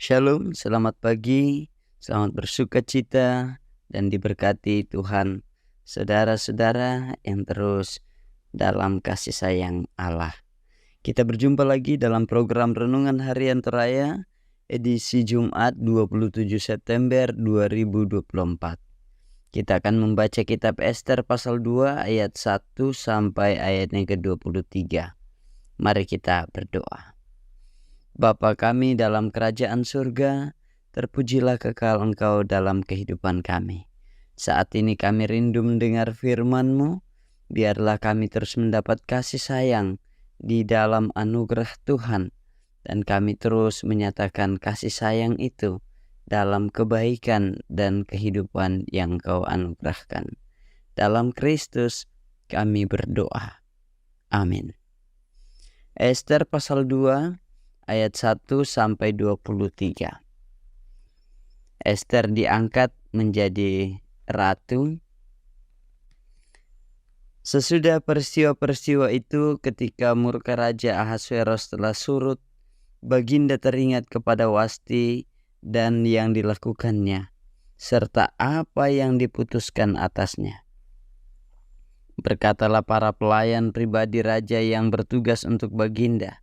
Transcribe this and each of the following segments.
Shalom, selamat pagi, selamat bersukacita, dan diberkati Tuhan, saudara-saudara yang terus dalam kasih sayang Allah. Kita berjumpa lagi dalam program Renungan Harian Toraya, edisi Jumat 27 September 2024. Kita akan membaca kitab Ester pasal 2 ayat 1 sampai ayat yang ke-23. Mari kita berdoa. Bapa kami dalam kerajaan surga, terpujilah kekal Engkau dalam kehidupan kami. Saat ini kami rindu mendengar firman-Mu, biarlah kami terus mendapat kasih sayang di dalam anugerah Tuhan, dan kami terus menyatakan kasih sayang itu dalam kebaikan dan kehidupan yang Engkau anugerahkan. Dalam Kristus kami berdoa. Amin. Ester pasal 2 ayat 1 sampai 23. Ester diangkat menjadi ratu. Sesudah peristiwa-peristiwa itu, ketika murka Raja Ahasveros telah surut, Baginda teringat kepada Wasti dan yang dilakukannya, serta apa yang diputuskan atasnya. Berkatalah para pelayan pribadi raja yang bertugas untuk Baginda,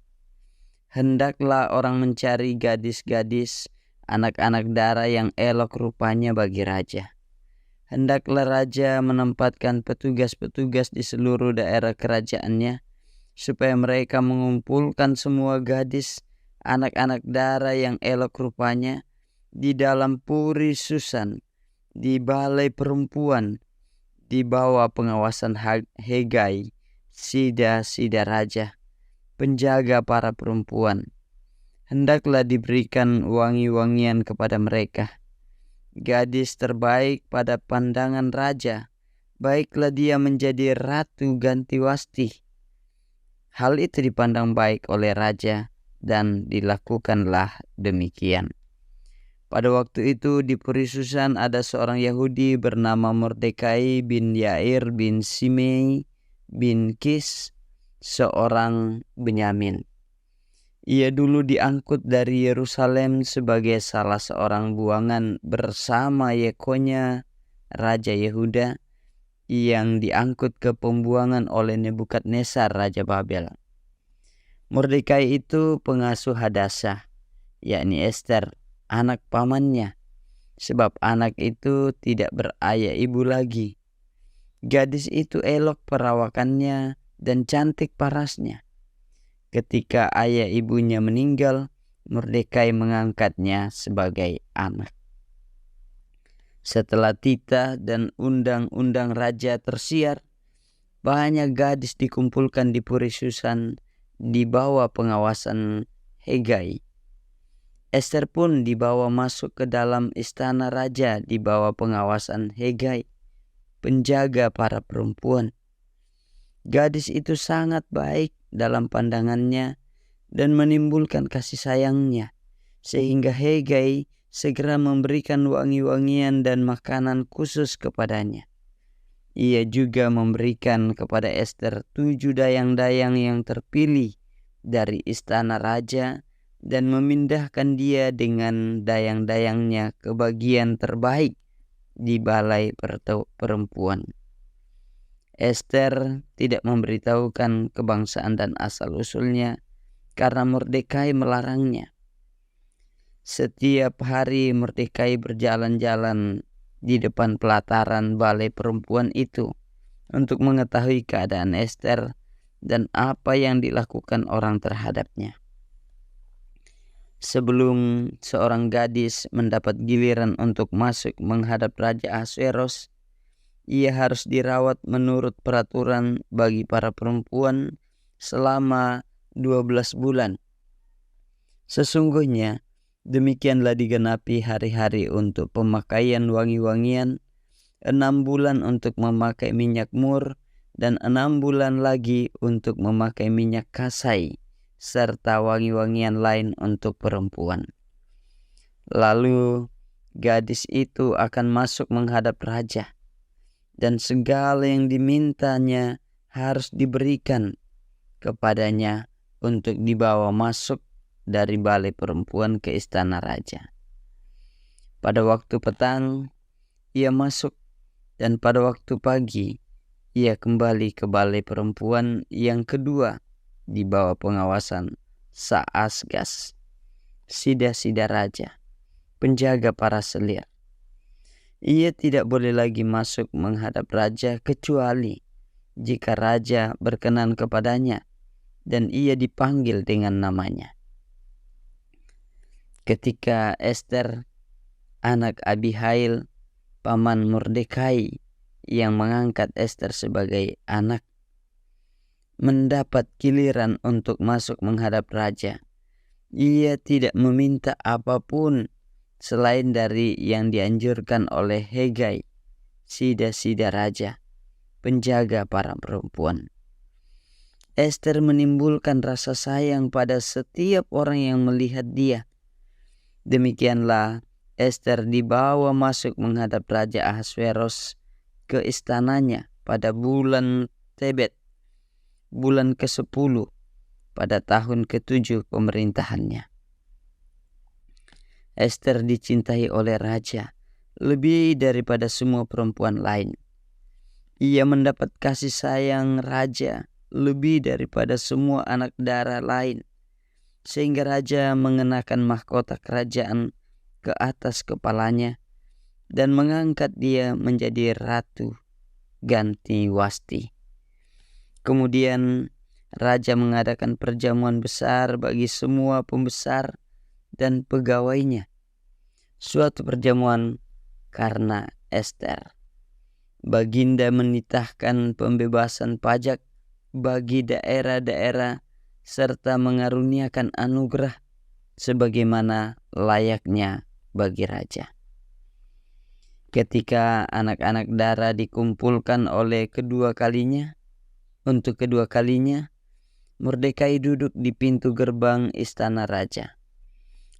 hendaklah orang mencari gadis-gadis, anak-anak dara yang elok rupanya bagi raja. Hendaklah raja menempatkan petugas-petugas di seluruh daerah kerajaannya, supaya mereka mengumpulkan semua gadis, anak-anak dara yang elok rupanya, di dalam puri Susan, di balai perempuan, di bawah pengawasan Hegai, sida-sida raja, penjaga para perempuan. Hendaklah diberikan wangi-wangian kepada mereka, gadis terbaik pada pandangan raja, baiklah dia menjadi ratu ganti Wasti. Hal itu dipandang baik oleh raja, dan dilakukanlah demikian. Pada waktu itu di Puri Susan ada seorang Yahudi bernama Mordekai bin Yair bin Simei bin Kis, seorang Benyamin. Ia dulu diangkut dari Yerusalem sebagai salah seorang buangan bersama Yekonya, Raja Yehuda, yang diangkut ke pembuangan oleh Nebukadnezar, Raja Babel. Mordekai itu pengasuh Hadasa, yakni Ester, anak pamannya, sebab anak itu tidak berayah ibu lagi. Gadis itu elok perawakannya dan cantik parasnya. Ketika ayah ibunya meninggal, Mordekai mengangkatnya sebagai anak. Setelah titah dan undang-undang raja tersiar, banyak gadis dikumpulkan di Puri Susan di bawah pengawasan Hegai. Ester pun dibawa masuk ke dalam istana raja di bawah pengawasan Hegai, penjaga para perempuan. Gadis itu sangat baik dalam pandangannya dan menimbulkan kasih sayangnya, sehingga Hegai segera memberikan wangi-wangian dan makanan khusus kepadanya. Ia juga memberikan kepada Ester 7 dayang-dayang yang terpilih dari istana raja, dan memindahkan dia dengan dayang-dayangnya ke bagian terbaik di balai perempuan. Ester tidak memberitahukan kebangsaan dan asal-usulnya karena Mordekai melarangnya. Setiap hari Mordekai berjalan-jalan di depan pelataran balai perempuan itu untuk mengetahui keadaan Ester dan apa yang dilakukan orang terhadapnya. Sebelum seorang gadis mendapat giliran untuk masuk menghadap Raja Ahasveros, ia harus dirawat menurut peraturan bagi para perempuan selama 12 bulan. Sesungguhnya demikianlah digenapi hari-hari untuk pemakaian wangi-wangian, 6 bulan untuk memakai minyak mur, dan 6 bulan lagi untuk memakai minyak kasai, serta wangi-wangian lain untuk perempuan. Lalu gadis itu akan masuk menghadap raja, dan segala yang dimintanya harus diberikan kepadanya untuk dibawa masuk dari balai perempuan ke istana raja. Pada waktu petang, ia masuk, dan pada waktu pagi, ia kembali ke balai perempuan yang kedua di bawah pengawasan Saasgas, sida-sida raja, penjaga para selir. Ia tidak boleh lagi masuk menghadap raja kecuali jika raja berkenan kepadanya dan ia dipanggil dengan namanya. Ketika Ester, anak Abihail, paman Mordekai, yang mengangkat Ester sebagai anak, mendapat giliran untuk masuk menghadap raja, ia tidak meminta apapun selain dari yang dianjurkan oleh Hegai, sida-sida raja, penjaga para perempuan. Ester menimbulkan rasa sayang pada setiap orang yang melihat dia. Demikianlah Ester dibawa masuk menghadap Raja Ahasveros ke istananya pada bulan Tebet, bulan ke-10 pada tahun ke-7 pemerintahannya. Ester dicintai oleh raja lebih daripada semua perempuan lain. Ia mendapat kasih sayang raja lebih daripada semua anak dara lain, sehingga raja mengenakan mahkota kerajaan ke atas kepalanya dan mengangkat dia menjadi ratu ganti Wasti. Kemudian raja mengadakan perjamuan besar bagi semua pembesar dan pegawainya. Suatu perjamuan karena Ester. Baginda menitahkan pembebasan pajak bagi daerah-daerah serta mengaruniakan anugerah sebagaimana layaknya bagi raja. Ketika anak-anak dara dikumpulkan oleh untuk kedua kalinya, Mordekai duduk di pintu gerbang istana raja.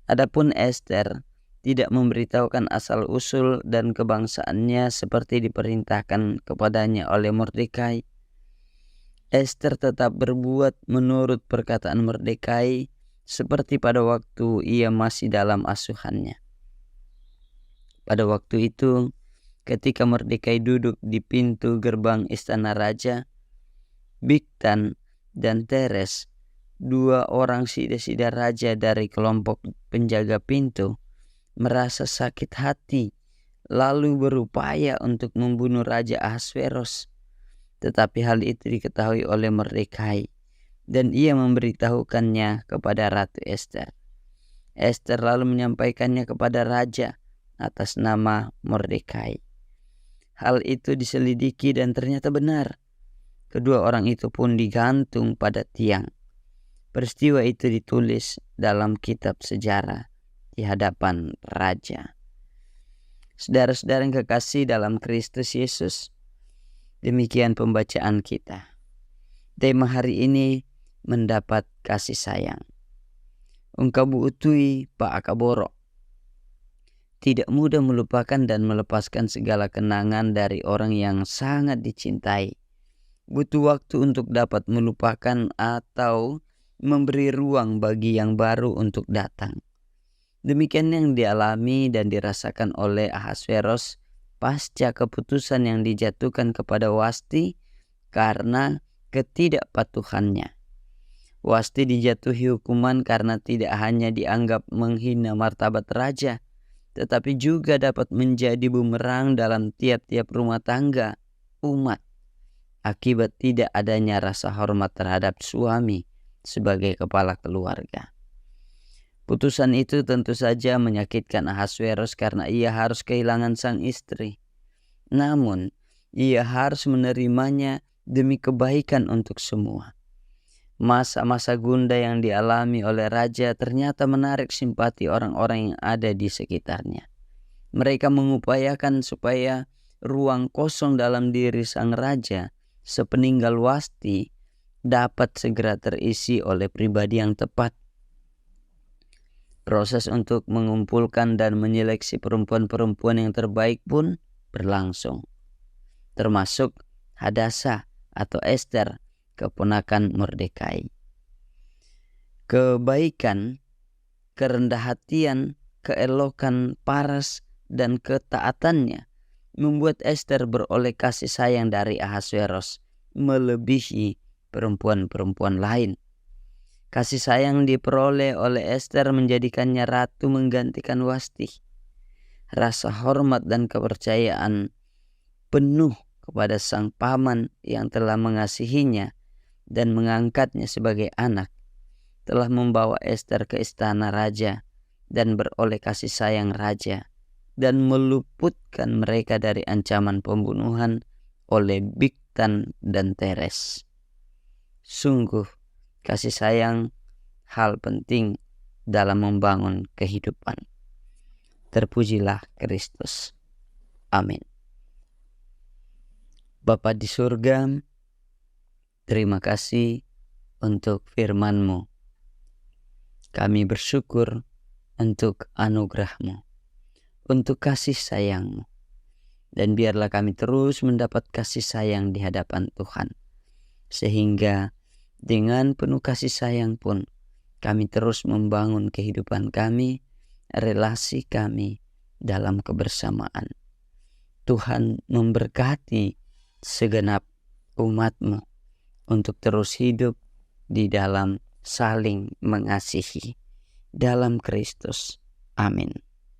Adapun Ester tidak memberitahukan asal-usul dan kebangsaannya seperti diperintahkan kepadanya oleh Mordekai. Ester tetap berbuat menurut perkataan Mordekai seperti pada waktu ia masih dalam asuhannya. Pada waktu itu, ketika Mordekai duduk di pintu gerbang istana raja, Bigtan dan Teres, dua orang sida-sida raja dari kelompok penjaga pintu, merasa sakit hati lalu berupaya untuk membunuh Raja Ahasveros. Tetapi hal itu diketahui oleh Mordekai dan ia memberitahukannya kepada Ratu Ester. Ester lalu menyampaikannya kepada raja atas nama Mordekai. Hal itu diselidiki dan ternyata benar. Kedua orang itu pun digantung pada tiang. Peristiwa itu ditulis dalam kitab sejarah di hadapan raja. Saudara-saudara yang kekasih dalam Kristus Yesus, demikian pembacaan kita. Tema hari ini mendapat kasih sayang. Ungkabu utui Pak Akaboro. Tidak mudah melupakan dan melepaskan segala kenangan dari orang yang sangat dicintai. Butuh waktu untuk dapat melupakan atau memberi ruang bagi yang baru untuk datang. Demikian yang dialami dan dirasakan oleh Ahasveros pasca keputusan yang dijatuhkan kepada Wasti karena ketidakpatuhannya. Wasti dijatuhi hukuman karena tidak hanya dianggap menghina martabat raja, tetapi juga dapat menjadi bumerang dalam tiap-tiap rumah tangga umat akibat tidak adanya rasa hormat terhadap suami sebagai kepala keluarga. Putusan itu tentu saja menyakitkan Ahasveros karena ia harus kehilangan sang istri. Namun, ia harus menerimanya demi kebaikan untuk semua. Masa-masa gunda yang dialami oleh raja ternyata menarik simpati orang-orang yang ada di sekitarnya. Mereka mengupayakan supaya ruang kosong dalam diri sang raja sepeninggal Wasti dapat segera terisi oleh pribadi yang tepat. Proses untuk mengumpulkan dan menyeleksi perempuan-perempuan yang terbaik pun berlangsung, termasuk Hadasa atau Ester, keponakan Mordekai. Kebaikan kerendah hatian, keelokan paras, dan ketaatannya membuat Ester beroleh kasih sayang dari Ahasveros melebihi perempuan-perempuan lain. Kasih sayang diperoleh oleh Ester menjadikannya ratu menggantikan Wasti. Rasa hormat dan kepercayaan penuh kepada sang paman yang telah mengasihinya dan mengangkatnya sebagai anak telah membawa Ester ke istana raja dan beroleh kasih sayang raja dan meluputkan mereka dari ancaman pembunuhan oleh Bigtan dan Teres. Sungguh kasih sayang hal penting dalam membangun kehidupan. Terpujilah Kristus. Amin. Bapa di surga, terima kasih untuk firman-Mu. Kami bersyukur untuk anugerah-Mu, untuk kasih sayang-Mu. Dan biarlah kami terus mendapat kasih sayang di hadapan Tuhan. Sehingga dengan penuh kasih sayang pun kami terus membangun kehidupan kami, relasi kami dalam kebersamaan. Tuhan memberkati segenap umat-Mu untuk terus hidup di dalam saling mengasihi dalam Kristus. Amin.